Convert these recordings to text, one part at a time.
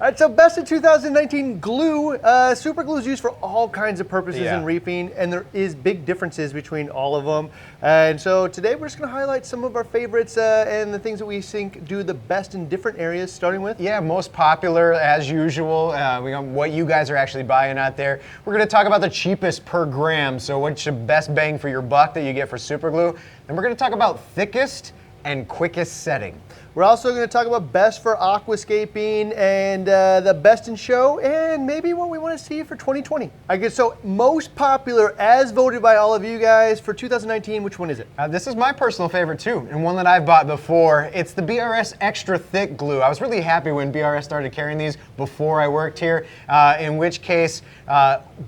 All right, so best of 2019 glue. Super glue is used for all kinds of purposes in reefing, and there is big differences between all of them. And so today we're just going to highlight some of our favorites and the things that we think do the best in different areas, starting with? Yeah, most popular as usual, what you guys are actually buying out there. We're going to talk about the cheapest per gram, so what's the best bang for your buck that you get for super glue. Then we're going to talk about thickest and quickest setting. We're also going to talk about best for aquascaping and the best in show and maybe what we want to see for 2020. I guess so. Most popular as voted by all of you guys for 2019, which one is it? This is my personal favorite too, and one that I've bought before. It's the BRS Extra Thick Glue. I was really happy when BRS started carrying these before I worked here, in which case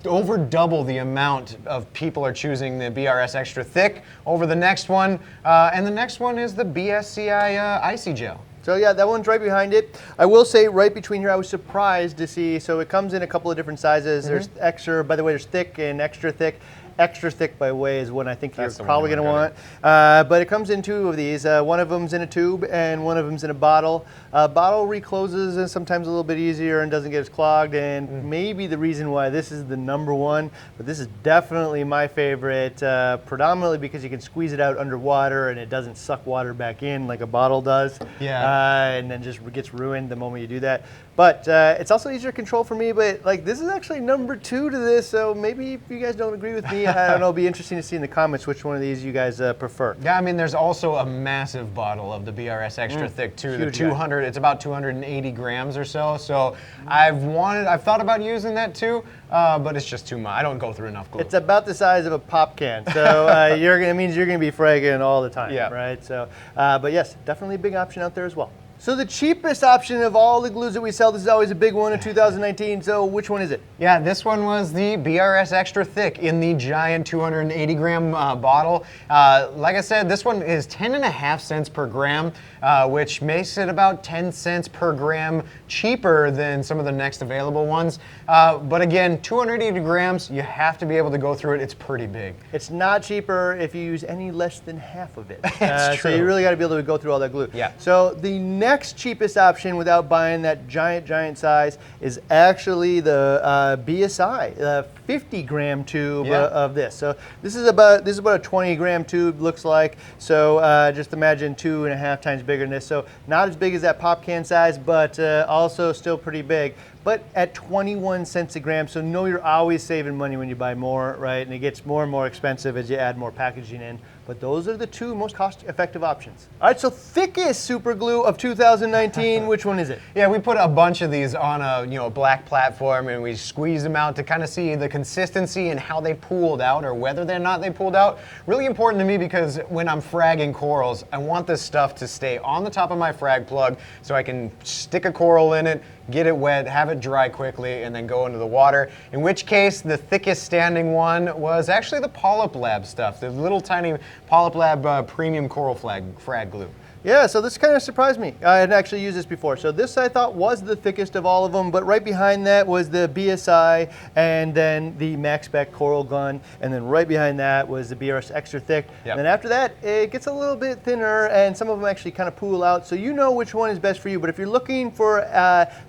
over double the amount of people are choosing the BRS Extra Thick over the next one, and the next one is the BSCI Icy Gel. So yeah, that one's right behind it. I will say right between here, I was surprised to see, so it comes in a couple of different sizes. There's extra, by the way, there's thick and extra thick. Extra thick, by the way, is one I think you're probably going to want. But it comes in two of these. One of them's in a tube and one of them's in a bottle. Bottle recloses and sometimes a little bit easier and doesn't get as clogged, and maybe the reason why this is the #1, but this is definitely my favorite, predominantly because you can squeeze it out underwater and it doesn't suck water back in like a bottle does. Yeah. And then just gets ruined the moment you do that. But it's also easier to control for me, but like this is actually #2 to this, so maybe if you guys don't agree with me, I don't know, it'll be interesting to see in the comments which one of these you guys prefer. Yeah, I mean, there's also a massive bottle of the BRS Extra Thick too. The 200, it's about 280 grams or so. So I've thought about using that too, but it's just too much. I don't go through enough glue. It's about the size of a pop can, so it means you're going to be fragging all the time, right? So, but yes, definitely a big option out there as well. So the cheapest option of all the glues that we sell, this is always a big one in 2019, so which one is it? Yeah, this one was the BRS Extra Thick in the giant 280 gram bottle. Like I said, this one is 10.5 cents per gram, which makes it about 10 cents per gram cheaper than some of the next available ones. But again, 280 grams, you have to be able to go through it. It's pretty big. It's not cheaper if you use any less than half of it. It's true. So you really got to be able to go through all that glue. Yeah. So the next cheapest option without buying that giant size is actually the BSI, the 50 gram tube of this. So this is about a 20 gram tube, looks like. So just imagine 2.5 times bigger than this. So not as big as that pop can size, but also still pretty big. But at 21 cents a gram, so know you're always saving money when you buy more, right? And it gets more and more expensive as you add more packaging in. But those are the two most cost-effective options. All right, so thickest super glue of 2019, which one is it? Yeah, we put a bunch of these on a black platform and we squeeze them out to kind of see the consistency and how they pooled out or whether or not they pooled out. Really important to me because when I'm fragging corals, I want this stuff to stay on the top of my frag plug so I can stick a coral in it, get it wet, have it dry quickly, and then go into the water. In which case, the thickest standing one was actually the Polyp Lab stuff, the little tiny Polyp Lab premium coral frag glue. Yeah, so this kind of surprised me. I hadn't actually used this before. So this I thought was the thickest of all of them, but right behind that was the BSI and then the Max Spec Coral Gun, and then right behind that was the BRS Extra Thick. And then after that, it gets a little bit thinner and some of them actually kind of pool out. So you know which one is best for you, but if you're looking for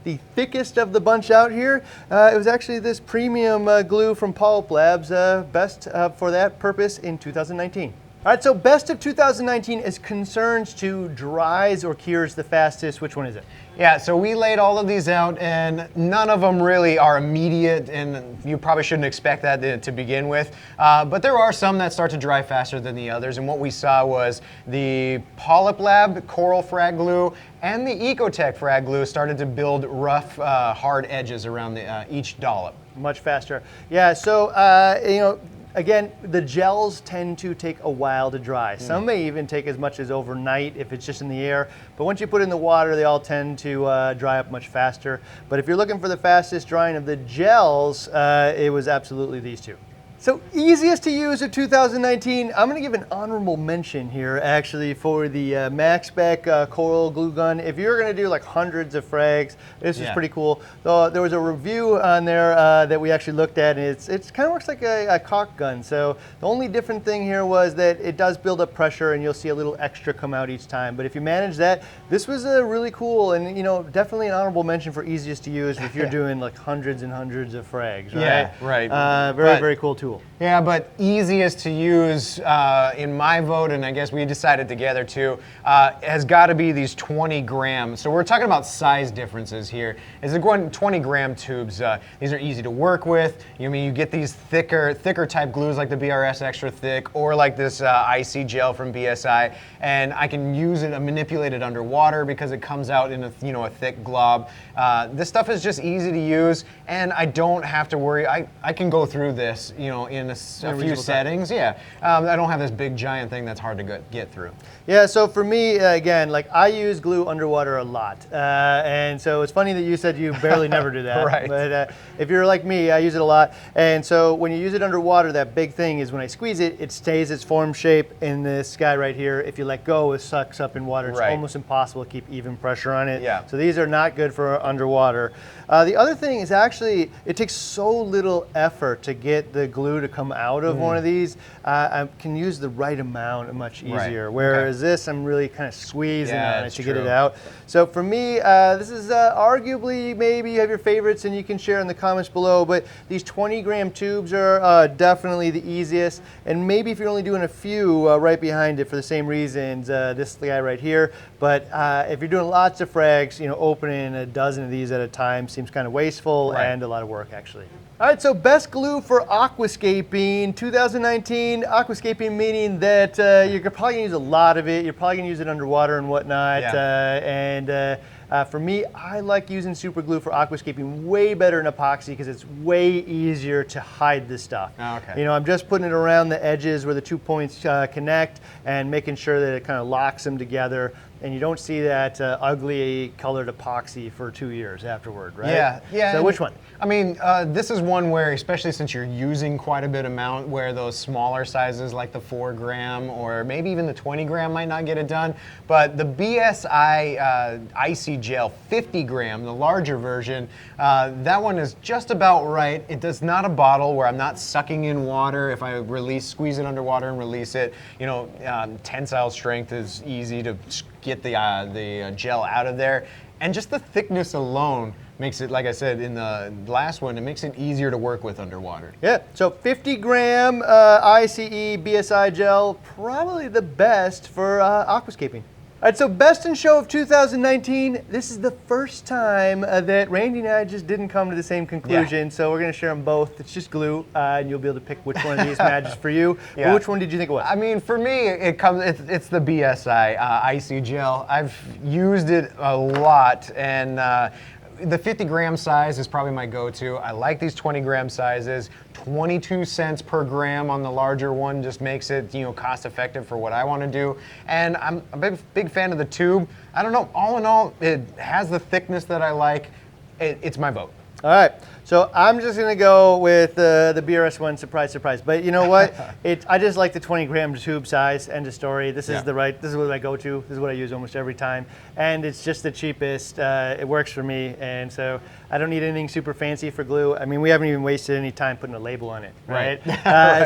the thickest of the bunch out here, it was actually this premium glue from Polyp Labs, best for that purpose in 2019. All right, so best of 2019 is concerns to dries or cures the fastest. Which one is it? Yeah, so we laid all of these out and none of them really are immediate and you probably shouldn't expect that to begin with. But there are some that start to dry faster than the others, and what we saw was the Polyp Lab Coral Frag Glue and the Ecotech Frag Glue started to build rough, hard edges around each dollop. Much faster. Yeah, so again, the gels tend to take a while to dry. Some may even take as much as overnight if it's just in the air. But once you put it in the water, they all tend to dry up much faster. But if you're looking for the fastest drying of the gels, it was absolutely these two. So easiest to use of 2019, I'm going to give an honorable mention here actually for the MaxSpec Coral Glue Gun. If you're going to do like hundreds of frags, this is pretty cool. So there was a review on there that we actually looked at, and it kind of looks like a caulk gun. So the only different thing here was that it does build up pressure and you'll see a little extra come out each time. But if you manage that, this was a really cool and definitely an honorable mention for easiest to use if you're doing like hundreds and hundreds of frags, right? Yeah, right. Very cool tool. Yeah, but easiest to use in my vote, and I guess we decided together too, has got to be these 20 gram. So we're talking about size differences here. Is it going 20 gram tubes? These are easy to work with. You get these thicker type glues like the BRS Extra Thick, or like this icy gel from BSI, and I can use it and manipulate it underwater because it comes out in a thick glob. This stuff is just easy to use, and I don't have to worry. I can go through this, in a few settings. Yeah, I don't have this big giant thing that's hard to get through. Yeah, so for me, again, like I use glue underwater a lot, and so it's funny that you said you barely never do that. Right. But if you're like me, I use it a lot, and so when you use it underwater, that big thing is when I squeeze it, it stays its form shape in this guy right here. If you let go, it sucks up in water. It's almost impossible to keep even pressure on it. Yeah. So these are not good for underwater. The other thing is actually, it takes so little effort to get the glue to come out of one of these. I can use the right amount much easier. Right. Whereas this, I'm really kind of squeezing on it to get it true. out. So for me, this is arguably, maybe you have your favorites and you can share in the comments below, but these 20 gram tubes are definitely the easiest. And maybe if you're only doing a few right behind it for the same reasons, this guy right here. But if you're doing lots of frags, opening a dozen of these at a time seems kind of wasteful and a lot of work actually. All right, so best glue for aquascaping 2019. Aquascaping meaning that you're probably gonna use a lot of it. You're probably gonna use it underwater and whatnot. For me, I like using super glue for aquascaping way better than epoxy because it's way easier to hide this stuff. Oh, okay. I'm just putting it around the edges where the 2 points connect and making sure that it kind of locks them together. And you don't see that ugly colored epoxy for 2 years afterward, right? Yeah. So which one? I mean, this is one where, especially since you're using quite a bit amount, where those smaller sizes like the 4 gram or maybe even the 20 gram might not get it done. But the BSI Icy Gel 50 gram, the larger version, that one is just about right. It does not a bottle where I'm not sucking in water. If I squeeze it underwater and release it, tensile strength is easy to get the gel out of there, and just the thickness alone makes it, like I said in the last one, it makes it easier to work with underwater. Yeah, so 50 gram ICE BSI gel, probably the best for aquascaping. All right, so best in show of 2019. This is the first time that Randy and I just didn't come to the same conclusion, so we're gonna share them both. It's just glue, and you'll be able to pick which one of these matches for you. Well, which one did you think it was? I mean, for me, it's the BSI Icy Gel. I've used it a lot, and the 50 gram size is probably my go-to. I like these 20 gram sizes. 22 cents per gram on the larger one just makes it, cost effective for what I want to do. And I'm a big fan of the tube. I don't know, all in all, it has the thickness that I like. It's my vote. All right, so I'm just gonna go with the BRS one, surprise, surprise. But you know what? I just like the 20 gram tube size, end of story. This is this is what I go to. This is what I use almost every time. And it's just the cheapest. It works for me. And so I don't need anything super fancy for glue. I mean, we haven't even wasted any time putting a label on it, right?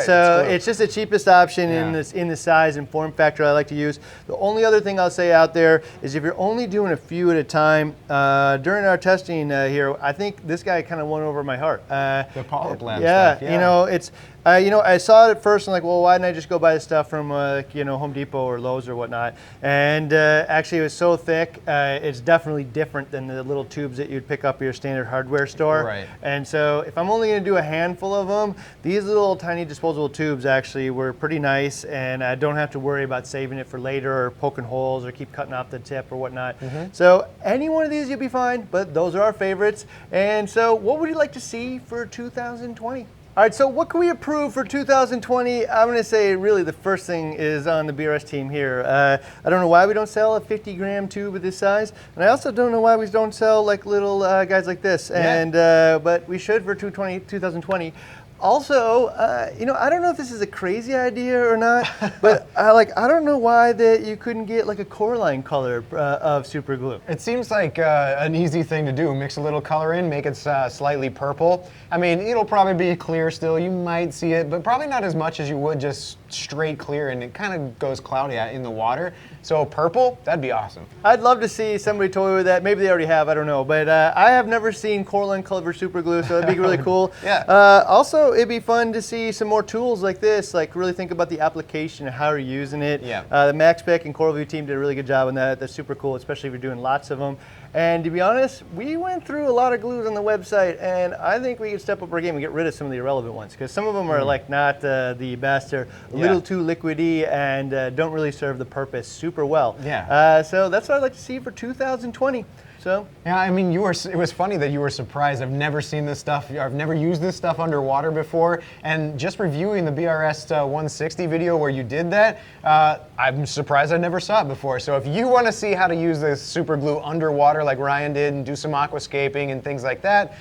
So it's just the cheapest option in the size and form factor I like to use. The only other thing I'll say out there is if you're only doing a few at a time, during our testing here, I think this guy kind of won over my heart. The polyp lamp stuff. Yeah, it's I saw it at first and like, well, why didn't I just go buy the stuff from Home Depot or Lowe's or whatnot? And actually, it was so thick. It's definitely different than the little tubes that you'd pick up at your standard hardware store. Right. And so, if I'm only going to do a handful of them, these little tiny disposable tubes actually were pretty nice, and I don't have to worry about saving it for later or poking holes or keep cutting off the tip or whatnot. So, any one of these you'll be fine. But those are our favorites. And so, what would you like to see for 2020? All right, so what can we approve for 2020? I'm gonna say really the first thing is on the BRS team here. I don't know why we don't sell a 50 gram tube of this size, and I also don't know why we don't sell like little guys like this, and but we should for 2020. Also, you know, I don't know if this is a crazy idea or not, but I don't know why that you couldn't get like a Coraline color of super glue. It seems like an easy thing to do. Mix a little color in, make it slightly purple. I mean, it'll probably be clear still. You might see it, but probably not as much as you would just straight clear, and it kind of goes cloudy in the water. So purple, that'd be awesome. I'd love to see somebody toy with that. Maybe they already have, I don't know. But I have never seen Coraline color super glue, so it'd be really cool. Yeah. Also, it'd be fun to see some more tools like this, like really think about the application and how you're using it. Yeah. The MaxSpec and CoralView team did a really good job on that. That's super cool, especially if you're doing lots of them. And to be honest, we went through a lot of glues on the website, and I think we could step up our game and get rid of some of the irrelevant ones, because some of them are like not the best. They're a little too liquidy and don't really serve the purpose super well. Yeah. So that's what I'd like to see for 2020. So. Yeah, I mean, it was funny that you were surprised. I've never seen this stuff. I've never used this stuff underwater before. And just reviewing the BRS 160 video where you did that, I'm surprised I never saw it before. So if you want to see how to use this super glue underwater like Ryan did and do some aquascaping and things like that,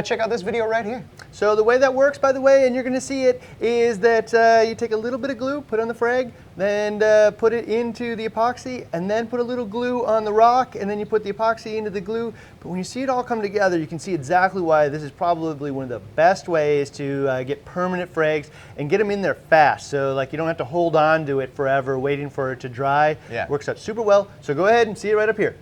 check out this video right here. So the way that works, by the way, and you're going to see it, is that you take a little bit of glue, put it on the frag, then put it into the epoxy, and then put a little glue on the rock, and then you put the epoxy into the glue. But when you see it all come together, you can see exactly why this is probably one of the best ways to get permanent frags and get them in there fast. So like you don't have to hold on to it forever waiting for it to dry. Yeah. Works out super well. So go ahead and see it right up here.